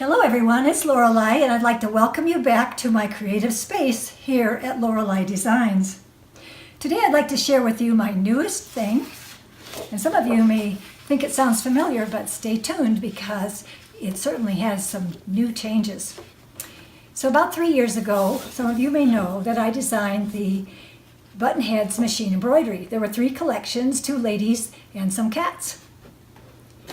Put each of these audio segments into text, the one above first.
Hello everyone, it's Loralie and I'd like to welcome you back to my creative space here at Loralie Designs. Today I'd like to share with you my newest thing, and some of you may think it sounds familiar, but stay tuned because it certainly has some new changes. So about 3 years ago, some of you may know that I designed the Buttonheads machine embroidery. There were 3 collections, 2 ladies and some cats.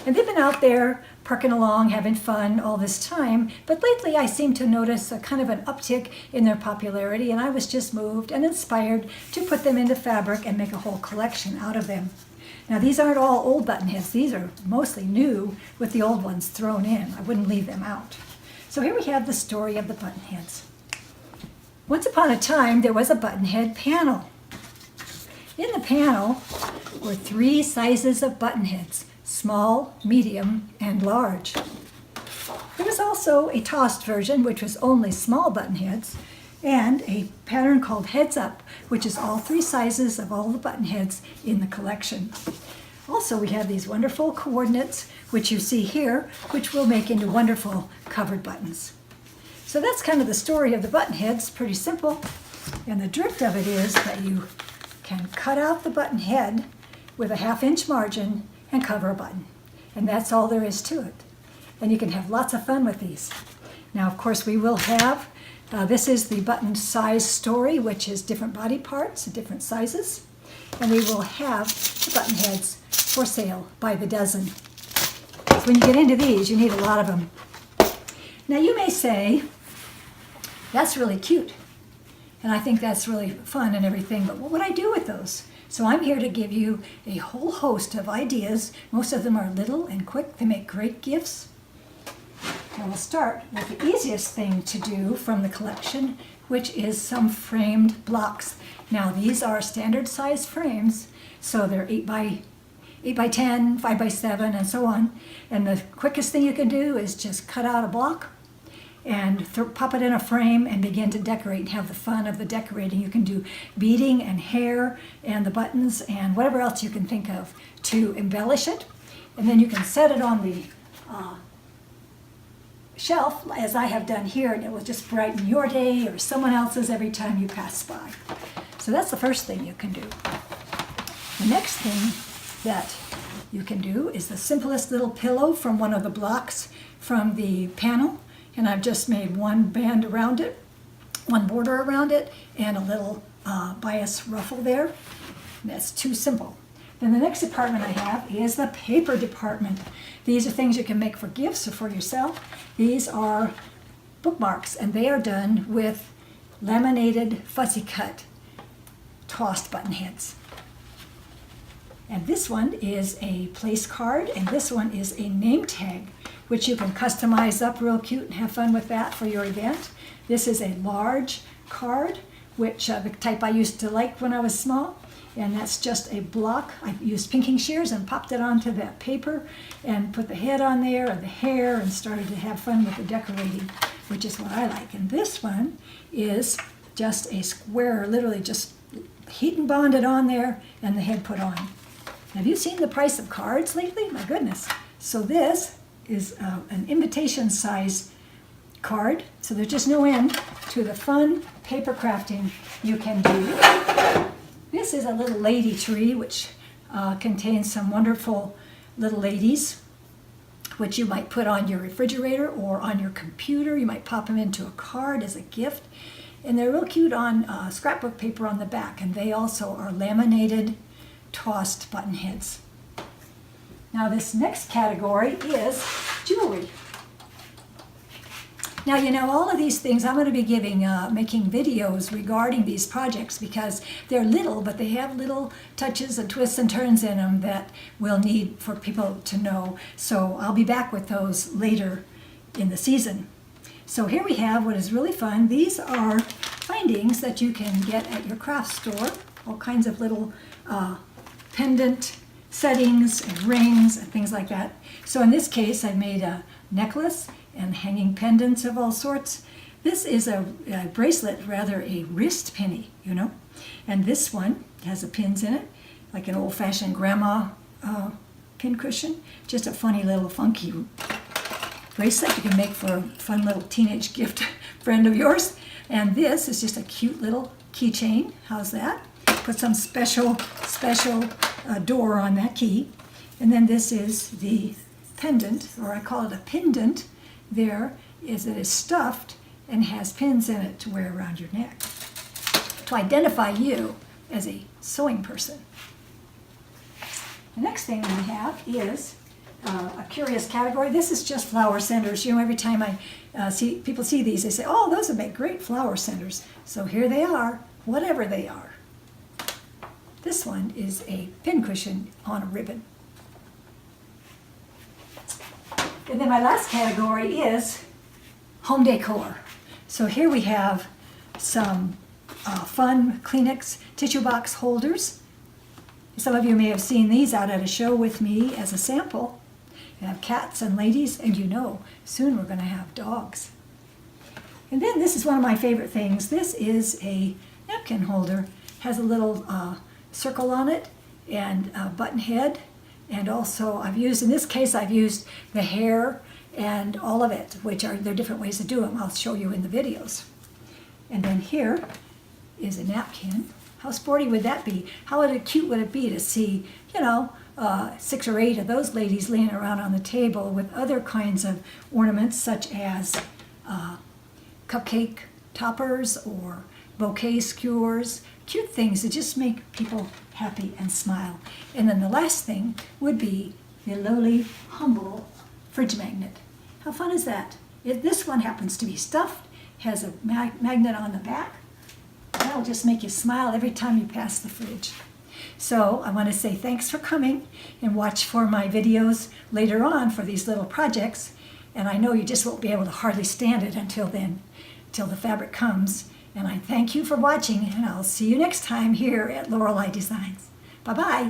And they've been out there parking along, having fun all this time, but lately I seem to notice a kind of an uptick in their popularity, and I was just moved and inspired to put them into fabric and make a whole collection out of them. Now these aren't all old buttonheads, these are mostly new with the old ones thrown in. I wouldn't leave them out. So here we have the story of the buttonheads. Once upon a time there was a buttonhead panel. In the panel were 3 sizes of buttonheads: small, medium, and large. There was also a tossed version, which was only small buttonheads, and a pattern called Heads Up, which is all 3 sizes of all the buttonheads in the collection. Also, we have these wonderful coordinates, which you see here, which we'll make into wonderful covered buttons. So that's kind of the story of the buttonheads, pretty simple. And the drift of it is that you can cut out the button head with a 1/2 inch margin and cover a button. And that's all there is to it. And you can have lots of fun with these. Now, of course, we will have, this is the button size story, which is different body parts, different sizes. And we will have the button heads for sale by the dozen. When you get into these, you need a lot of them. Now, you may say, that's really cute. And I think that's really fun and everything, but what would I do with those? So I'm here to give you a whole host of ideas. Most of them are little and quick. They make great gifts. And we'll start with the easiest thing to do from the collection, which is some framed blocks. Now these are standard size frames, so they're 8 by 10, 5 by 7, and so on. And the quickest thing you can do is just cut out a block and pop it in a frame and begin to decorate and have the fun of the decorating. You can do beading and hair and the buttons and whatever else you can think of to embellish it. And then you can set it on the shelf, as I have done here, and it will just brighten your day or someone else's every time you pass by. So that's the first thing you can do. The next thing that you can do is the simplest little pillow from one of the blocks from the panel. And I've just made one band around it, one border around it, and a little bias ruffle there. And that's too simple. Then the next department I have is the paper department. These are things you can make for gifts or for yourself. These are bookmarks, and they are done with laminated fussy cut tossed button heads. And this one is a place card, and this one is a name tag, which you can customize up real cute and have fun with that for your event. This is a large card, which the type I used to like when I was small, and that's just a block. I used pinking shears and popped it onto that paper and put the head on there and the hair and started to have fun with the decorating, which is what I like. And this one is just a square, literally just heat and bonded on there and the head put on. Have you seen the price of cards lately? My goodness. So this is an invitation size card, so there's just no end to the fun paper crafting you can do. This is a little lady tree, which contains some wonderful little ladies, which you might put on your refrigerator or on your computer. You might pop them into a card as a gift, and they're real cute on scrapbook paper on the back, and they also are laminated tossed button heads. Now this next category is jewelry. Now, you know, all of these things I'm going to be making videos regarding these projects because they're little, but they have little touches and twists and turns in them that we'll need for people to know. So I'll be back with those later in the season. So here we have what is really fun. These are findings that you can get at your craft store, all kinds of little pendant settings and rings and things like that. So in this case, I made a necklace and hanging pendants of all sorts. This is a bracelet, rather a wrist pinny, you know. And this one has the pins in it, like an old-fashioned grandma pin cushion. Just a funny little funky bracelet you can make for a fun little teenage gift friend of yours. And this is just a cute little keychain. How's that? Put some special door on that key. And then this is the pendant, or I call it a pendant. There is it is stuffed and has pins in it to wear around your neck to identify you as a sewing person. The next thing we have is a curious category. This is just flower centers. You know, every time I see people see these, they say, "Oh, those would make great flower centers." So here they are, whatever they are. This one is a pincushion on a ribbon. And then my last category is home decor. So here we have some fun Kleenex tissue box holders. Some of you may have seen these out at a show with me as a sample. You have cats and ladies, and you know, soon we're going to have dogs. And then this is one of my favorite things. This is a napkin holder. Has a little circle on it and a button head. And also I've used, in this case, I've used the hair and all of it, which are, there are different ways to do them. I'll show you in the videos. And then here is a napkin. How sporty would that be? How cute would it be to see, you know, 6 or 8 of those ladies laying around on the table with other kinds of ornaments, such as cupcake toppers or bouquet skewers, cute things that just make people happy and smile. And then the last thing would be the lowly, humble fridge magnet. How fun is that? This one happens to be stuffed, has a magnet on the back. That'll just make you smile every time you pass the fridge. So I want to say thanks for coming, and watch for my videos later on for these little projects. And I know you just won't be able to hardly stand it until then, till the fabric comes. And I thank you for watching, and I'll see you next time here at Loralie Designs. Bye-bye.